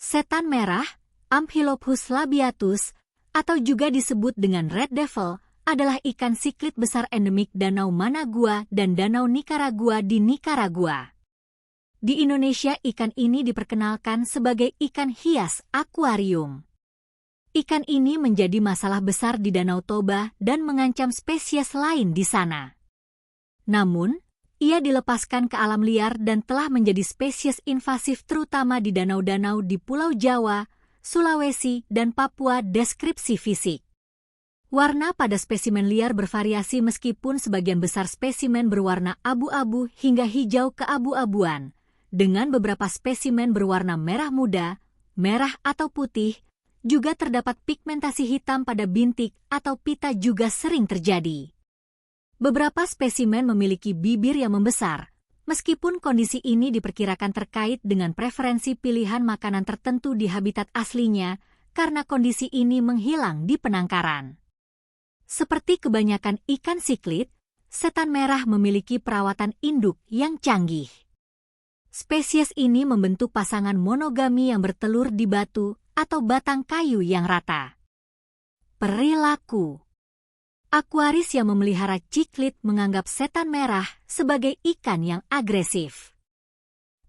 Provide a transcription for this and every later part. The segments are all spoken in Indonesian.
Setan merah, Amphilophus labiatus, atau juga disebut dengan Red Devil, adalah ikan siklid besar endemik Danau Managua dan Danau Nicaragua di Nicaragua. Di Indonesia, ikan ini diperkenalkan sebagai ikan hias akuarium. Ikan ini menjadi masalah besar di Danau Toba dan mengancam spesies lain di sana. Namun, ia dilepaskan ke alam liar dan telah menjadi spesies invasif terutama di danau-danau di Pulau Jawa, Sulawesi, dan Papua. Deskripsi fisik. Warna pada spesimen liar bervariasi meskipun sebagian besar spesimen berwarna abu-abu hingga hijau keabu-abuan, dengan beberapa spesimen berwarna merah muda, merah atau putih. Juga terdapat pigmentasi hitam pada bintik atau pita juga sering terjadi. Beberapa spesimen memiliki bibir yang membesar, meskipun kondisi ini diperkirakan terkait dengan preferensi pilihan makanan tertentu di habitat aslinya karena kondisi ini menghilang di penangkaran. Seperti kebanyakan ikan siklid, setan merah memiliki perawatan induk yang canggih. Spesies ini membentuk pasangan monogami yang bertelur di batu atau batang kayu yang rata. Perilaku. Akuaris yang memelihara ciklid menganggap setan merah sebagai ikan yang agresif.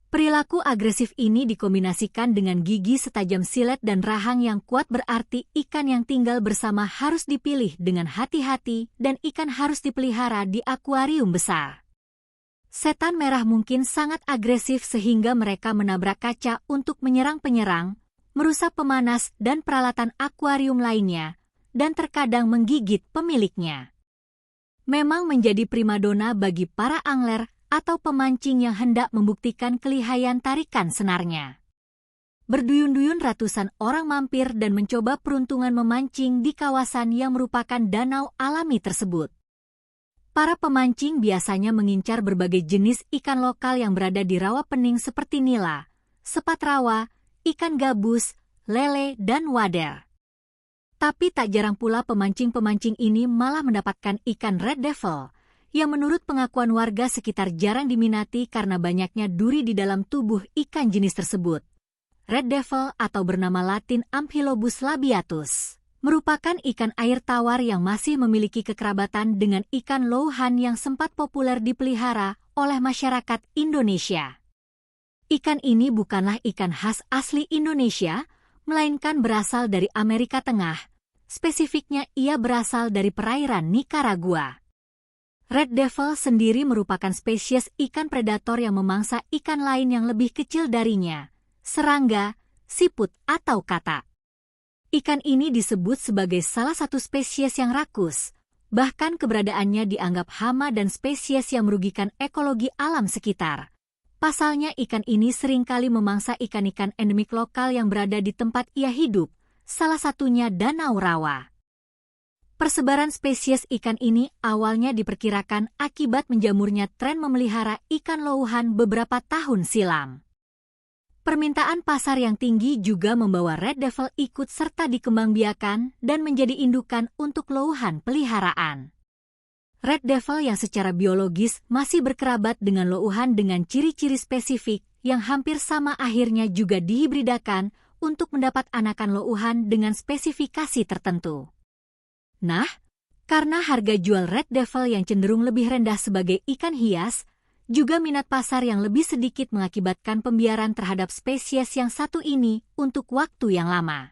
Perilaku agresif ini dikombinasikan dengan gigi setajam silet dan rahang yang kuat, berarti ikan yang tinggal bersama harus dipilih dengan hati-hati dan ikan harus dipelihara di akuarium besar. Setan merah mungkin sangat agresif sehingga mereka menabrak kaca untuk menyerang penyerang, merusak pemanas dan peralatan akuarium lainnya, dan terkadang menggigit pemiliknya. Memang menjadi primadona bagi para angler atau pemancing yang hendak membuktikan kelihayan tarikan senarnya. Berduyun-duyun ratusan orang mampir dan mencoba peruntungan memancing di kawasan yang merupakan danau alami tersebut. Para pemancing biasanya mengincar berbagai jenis ikan lokal yang berada di rawa pening seperti nila, sepat rawa, ikan gabus, lele, dan wader. Tapi tak jarang pula pemancing-pemancing ini malah mendapatkan ikan Red Devil, yang menurut pengakuan warga sekitar jarang diminati karena banyaknya duri di dalam tubuh ikan jenis tersebut. Red Devil atau bernama Latin Amphilophus labiatus merupakan ikan air tawar yang masih memiliki kekerabatan dengan ikan louhan yang sempat populer dipelihara oleh masyarakat Indonesia. Ikan ini bukanlah ikan khas asli Indonesia, melainkan berasal dari Amerika Tengah. Spesifiknya ia berasal dari perairan Nicaragua. Red Devil sendiri merupakan spesies ikan predator yang memangsa ikan lain yang lebih kecil darinya, serangga, siput, atau katak. Ikan ini disebut sebagai salah satu spesies yang rakus, bahkan keberadaannya dianggap hama dan spesies yang merugikan ekologi alam sekitar. Pasalnya ikan ini seringkali memangsa ikan-ikan endemik lokal yang berada di tempat ia hidup, salah satunya Danau Rawa. Persebaran spesies ikan ini awalnya diperkirakan akibat menjamurnya tren memelihara ikan louhan beberapa tahun silam. Permintaan pasar yang tinggi juga membawa Red Devil ikut serta dikembangbiakan dan menjadi indukan untuk louhan peliharaan. Red Devil yang secara biologis masih berkerabat dengan louhan dengan ciri-ciri spesifik yang hampir sama akhirnya juga dihibridakan untuk mendapat anakan louhan dengan spesifikasi tertentu. Nah, karena harga jual Red Devil yang cenderung lebih rendah sebagai ikan hias, juga minat pasar yang lebih sedikit mengakibatkan pembiaran terhadap spesies yang satu ini untuk waktu yang lama.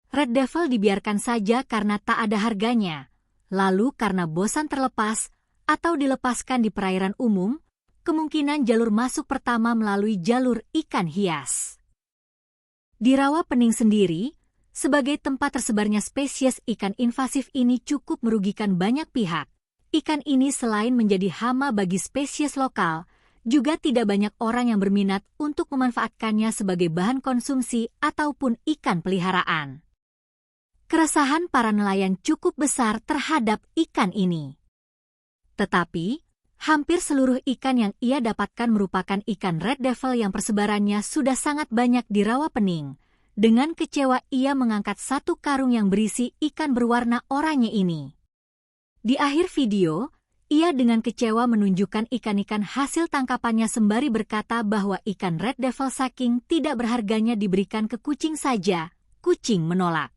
Red Devil dibiarkan saja karena tak ada harganya. Lalu karena bosan terlepas atau dilepaskan di perairan umum, kemungkinan jalur masuk pertama melalui jalur ikan hias. Di Rawa Pening sendiri, sebagai tempat tersebarnya spesies ikan invasif ini cukup merugikan banyak pihak. Ikan ini selain menjadi hama bagi spesies lokal, juga tidak banyak orang yang berminat untuk memanfaatkannya sebagai bahan konsumsi ataupun ikan peliharaan. Keresahan para nelayan cukup besar terhadap ikan ini. Tetapi, hampir seluruh ikan yang ia dapatkan merupakan ikan Red Devil yang persebarannya sudah sangat banyak di Rawa Pening. Dengan kecewa ia mengangkat satu karung yang berisi ikan berwarna oranye ini. Di akhir video, Ia dengan kecewa menunjukkan ikan-ikan hasil tangkapannya sembari berkata bahwa ikan Red Devil saking tidak berharganya diberikan ke kucing saja. Kucing menolak.